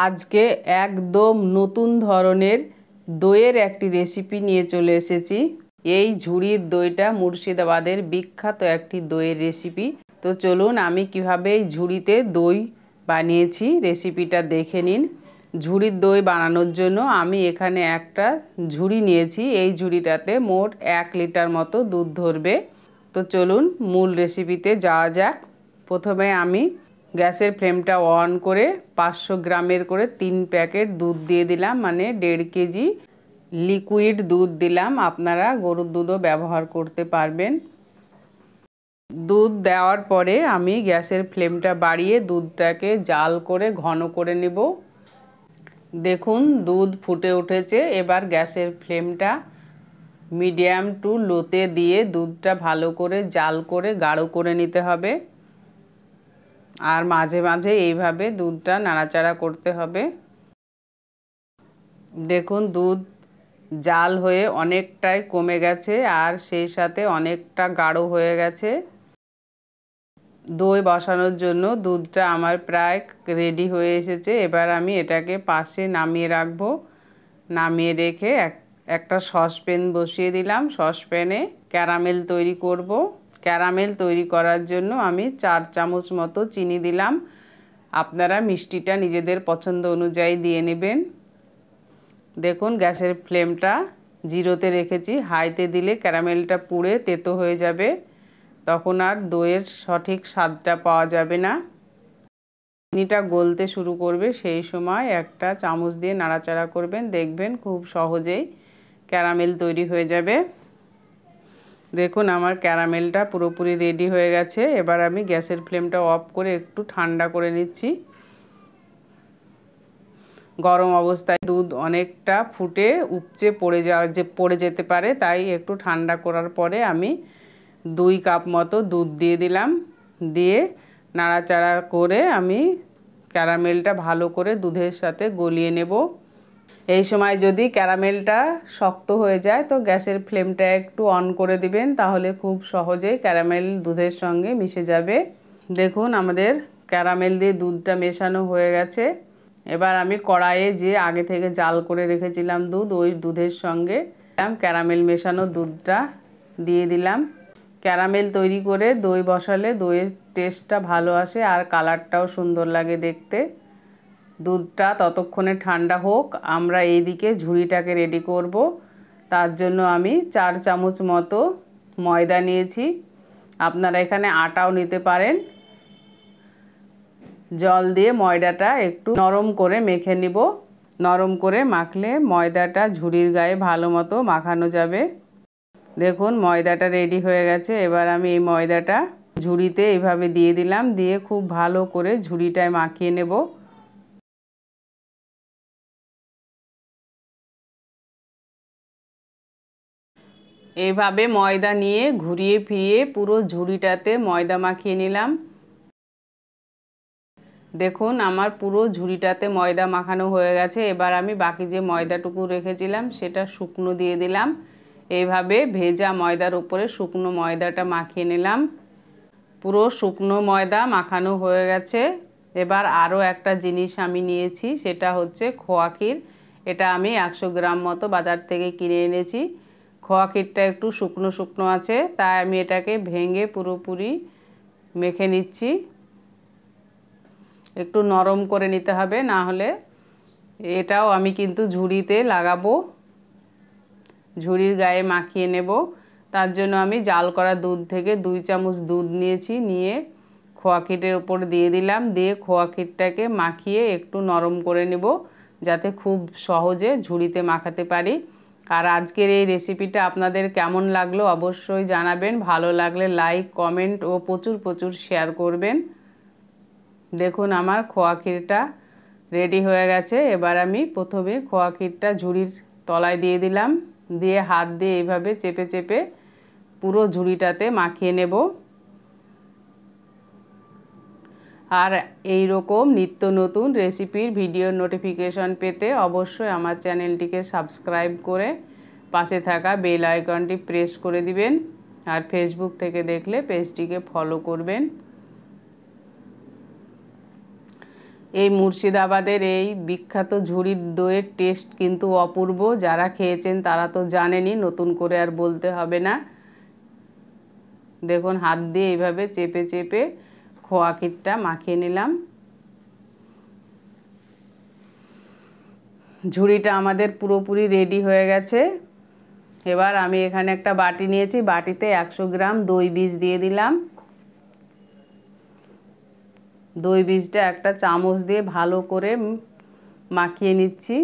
আজকে একদম নতুন ধরনের দইয়ের একটি রেসিপি নিয়ে চলে এসেছি। এই ঝুড়ির দইটা মুর্শিদাবাদের বিখ্যাত একটি দইয়ের রেসিপি। তো চলুন আমি কিভাবে এই ঝুড়িতে দই বানিয়েছি রেসিপিটা দেখে নিন। ঝুড়ির দই বানানোর জন্য আমি এখানে একটা ঝুড়ি নিয়েছি। এই ঝুড়িটাতে মোট 1 লিটার মতো দুধ ধরবে। তো চলুন মূল রেসিপিতে যাওয়া যাক। প্রথমে আমি গ্যাসের ফ্লেমটা অন করে 500 গ্রামের করে 3 প্যাকেট দুধ দিয়ে দিলাম, মানে 1.5 কেজি লিকুইড দুধ দিলাম। আপনারা গরুর দুধও ব্যবহার করতে পারবেন। দুধ দেওয়ার পরে আমি গ্যাসের ফ্লেমটা বাড়িয়ে দুধটাকে জাল করে ঘন করে নেব। দেখুন দুধ ফুটে উঠেছে। এবার গ্যাসের ফ্লেমটা মিডিয়াম টু লোতে দিয়ে দুধটা ভালো করে জাল করে গাঢ় করে নিতে হবে। আর মাঝে মাঝে এইভাবে দুধটা নাড়াচাড়া করতে হবে। দেখুন দুধ জাল হয়ে অনেকটাই কমে গেছে আর সেই সাথে অনেকটা গাঢ় হয়ে গেছে। দই বসানোর জন্য দুধটা আমার প্রায় রেডি হয়ে এসেছে। এবার আমি এটাকে পাশে নামিয়ে রাখবো। নামিয়ে রেখে একটা সসপ্যান বসিয়ে দিলাম। সসপ্যানে ক্যারামেল তৈরি করব। ক্যারামেল তৈরি করার জন্য আমি 4 চামচ মতো চিনি দিলাম। আপনারা মিষ্টিটা নিজেদের পছন্দ অনুযায়ী দিয়ে নেবেন। দেখুন গ্যাসের ফ্লেমটা 0-তে রেখেছি। হাইতে দিলে ক্যারামেলটা পুড়ে তেতো হয়ে যাবে, তখন আর দইয়ের সঠিক স্বাদটা পাওয়া যাবে না। চিনিটা গলতে শুরু করবে, সেই সময় একটা চামচ দিয়ে নাড়াচাড়া করবেন। দেখবেন খুব সহজেই ক্যারামেল তৈরি হয়ে যাবে। দেখুন আমার ক্যারামেলটা পুরোপুরি রেডি হয়ে গেছে। এবার আমি গ্যাসের ফ্লেমটা অফ করে একটু ঠান্ডা করে নিচ্ছি। গরম অবস্থায় দুধ অনেকটা ফুটে উপচে পড়ে যেতে পারে, তাই একটু ঠান্ডা করার পরে আমি 2 কাপ মতো দুধ দিয়ে দিলাম। দিয়ে নাড়াচাড়া করে আমি ক্যারামেলটা ভালো করে দুধের সাথে গলিয়ে নেব। এই সময় যদি ক্যারামেলটা শক্ত হয়ে যায় তো গ্যাসের ফ্লেমটা একটু অন করে দিবেন, তাহলে খুব সহজেই ক্যারামেল দুধের সঙ্গে মিশে যাবে। দেখুন আমাদের ক্যারামেল দিয়ে দুধটা মেশানো হয়ে গেছে। এবার আমি কড়াইয়ে যে আগে থেকে জাল করে রেখেছিলাম দুধ, ওই দুধের সঙ্গে ক্যারামেল মেশানো দুধটা দিয়ে দিলাম। ক্যারামেল তৈরি করে দই বসালে দইয়ের টেস্টটা ভালো আসে আর কালারটাও সুন্দর লাগে দেখতে। দুধটা ততক্ষণে ঠান্ডা হোক, আমরা এইদিকে ঝুড়িটাকে রেডি করব। তার জন্য আমি 4 চামচ মতো ময়দা নিয়েছি। আপনারা এখানে আটাও নিতে পারেন। জল দিয়ে ময়দাটা একটু নরম করে মেখে নিব। নরম করে মাখলে ময়দাটা ঝুড়ির গায়ে ভালো মতো মাখানো যাবে। দেখুন ময়দাটা রেডি হয়ে গেছে। এবার আমি এই ময়দাটা ঝুড়িতে এইভাবে দিয়ে দিলাম। দিয়ে খুব ভালো করে ঝুড়িটায় মাখিয়ে নেব। এইভাবে ময়দা নিয়ে ঘুরিয়ে ফিরিয়ে পুরো ঝুড়িটাতে ময়দা মাখিয়ে নিলাম। দেখুন আমার পুরো ঝুড়িটাতে ময়দা মাখানো হয়ে গেছে। এবার আমি বাকি যে ময়দাটুকু রেখেছিলাম সেটা শুকনো দিয়ে দিলাম। এইভাবে ভেজা ময়দার উপরে শুকনো ময়দাটা মাখিয়ে নিলাম। পুরো শুকনো ময়দা মাখানো হয়ে গেছে। এবার আরও একটা জিনিস আমি নিয়েছি, সেটা হচ্ছে খোয়া ক্ষীর। এটা আমি 100 গ্রাম মতো বাজার থেকে কিনে এনেছি। খোয়া ক্ষীরটা একটু শুকনো শুকনো আছে, তাই আমি এটাকে ভেঙে পুরোপুরি মেখে নিচ্ছি। একটু নরম করে নিতে হবে, না হলে এটাও আমি কিন্তু ঝুড়িতে লাগাবো, ঝুড়ির গায়ে মাখিয়ে নেব। তার জন্য আমি জাল করা দুধ থেকে 2 চামচ দুধ নিয়েছি। নিয়ে খোয়া ক্ষীরের উপর দিয়ে দিলাম। দিয়ে খোয়া ক্ষীরটাকে মাখিয়ে একটু নরম করে নেব, যাতে খুব সহজে ঝুড়িতে মাখাতে পারি। আর আজকের এই রেসিপিটা আপনাদের কেমন লাগলো অবশ্যই জানাবেন। ভালো লাগলে লাইক, কমেন্ট ও প্রচুর প্রচুর শেয়ার করবেন। দেখুন আমার খোয়া ক্ষীরটা রেডি হয়ে গেছে। এবার আমি প্রথমে খোয়া ক্ষীরটা ঝুড়ির তলায় দিয়ে দিলাম। দিয়ে হাত দিয়ে এইভাবে চেপে চেপে পুরো ঝুড়িটাতে মাখিয়ে নেব। আর এই রকম নিত্য নতুন রেসিপির ভিডিও নোটিফিকেশন পেতে অবশ্যই আমার চ্যানেলটিকে সাবস্ক্রাইব করে পাশে থাকা বেল আইকনটি প্রেস করে দিবেন। আর ফেসবুক থেকে দেখলে পেজটিকে ফলো করবেন। এই মুর্শিদাবাদের এই বিখ্যাত ঝুড়ির দইয়ের টেস্ট কিন্তু অপূর্ব। যারা খেয়েছেন তারা তো জানেনই, নতুন করে আর বলতে হবে না। দেখুন হাত দিয়ে এইভাবে চেপে চেপে খোয়া ক্ষীরটা মাখিয়ে নিলাম। ঝুড়িটা আমাদের পুরোপুরি রেডি হয়ে গেছে। এবার আমি এখানে একটা বাটি নিয়েছি, বাটিতে 100 গ্রাম দই বীজ দিয়ে দিলাম। দই বীজটা একটা চামচ দিয়ে ভালো করে মাখিয়ে নিচ্ছি।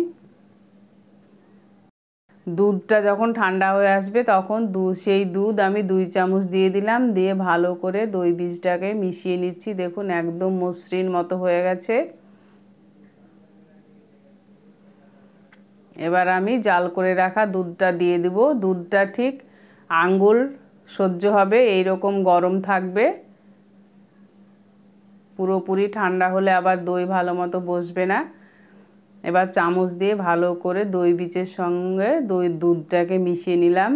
দুধটা যখন ঠান্ডা হয়ে আসবে তখন সেই দুধ আমি 2 চামচ দিয়ে দিলাম, দিয়ে ভালো করে দই বীজটাকে মিশিয়ে নিচ্ছি। দেখুন একদম মসৃণ মতো হয়ে গেছে। এবার আমি জাল করে রাখা দুধটা দিয়ে দিব। দুধটা ঠিক আঙ্গুল সহ্য হবে এই রকম গরম থাকবে। পুরোপুরি ঠান্ডা হলে আবার দই ভালো মতো বসবে না। এবার চামচ দিয়ে ভালো করে দই বীজের সঙ্গে দুধটাকে মিশিয়ে নিলাম।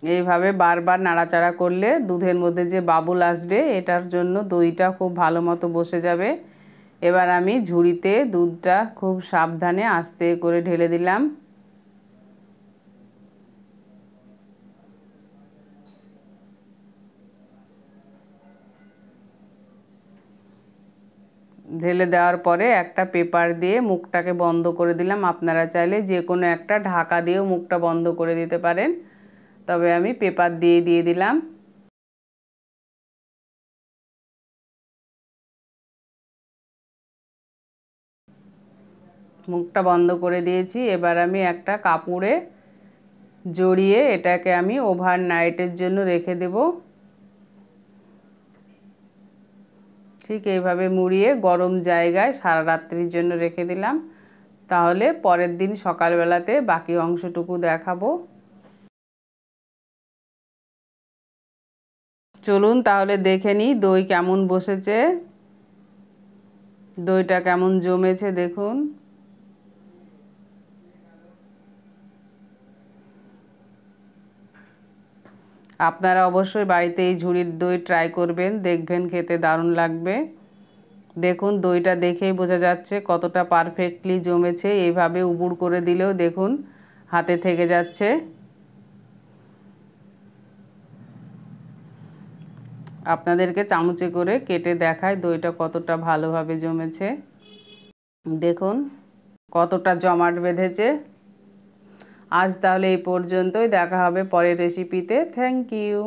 এইভাবে বারবার নাড়াচাড়া করলে দুধের মধ্যে যে বাবুল আসবে এটার জন্য দইটা খুব ভালো মতো বসে যাবে। এবার আমি ঝুড়িতে দুধটা খুব সাবধানে আস্তে করে ঢেলে দিলাম। ঢেলে দেওয়ার পরে একটা পেপার দিয়ে মুখটাকে বন্ধ করে দিলাম। আপনারা চাইলে যে কোনো একটা ঢাকা দিয়েও মুখটা বন্ধ করে দিতে পারেন, তবে আমি পেপার দিয়ে দিলাম। মুখটা বন্ধ করে দিয়েছি। এবার আমি একটা কাপড়ে জড়িয়ে এটাকে আমি ওভারনাইটের জন্য রেখে দেব। ঠিক এইভাবে মুড়িয়ে গরম জায়গায় সারা রাত্রির জন্য রেখে দিলাম। তাহলে পরের দিন সকালবেলাতে বাকি অংশটুকু দেখাবো। চলুন তাহলে দেখে নিই দই কেমন বসেছে, দইটা কেমন জমেছে দেখুন। আপনারা অবশ্যই বাড়িতে এই ঝুড়ির দই ট্রাই করবেন, দেখবেন খেতে দারুণ লাগবে। দেখুন দইটা দেখেই বোঝা যাচ্ছে কতটা পারফেক্টলি জমেছে। এইভাবে উবুড় করে দিলেও দেখুন হাতে থেকে যাচ্ছে। আপনাদেরকে চামচে করে কেটে দেখায় দইটা কতটা ভালোভাবে জমেছে। দেখুন কতটা জমাট বেঁধেছে। আজ তাহলে এই পর্যন্তই, দেখা হবে পরের রেসিপিতে। Thank you.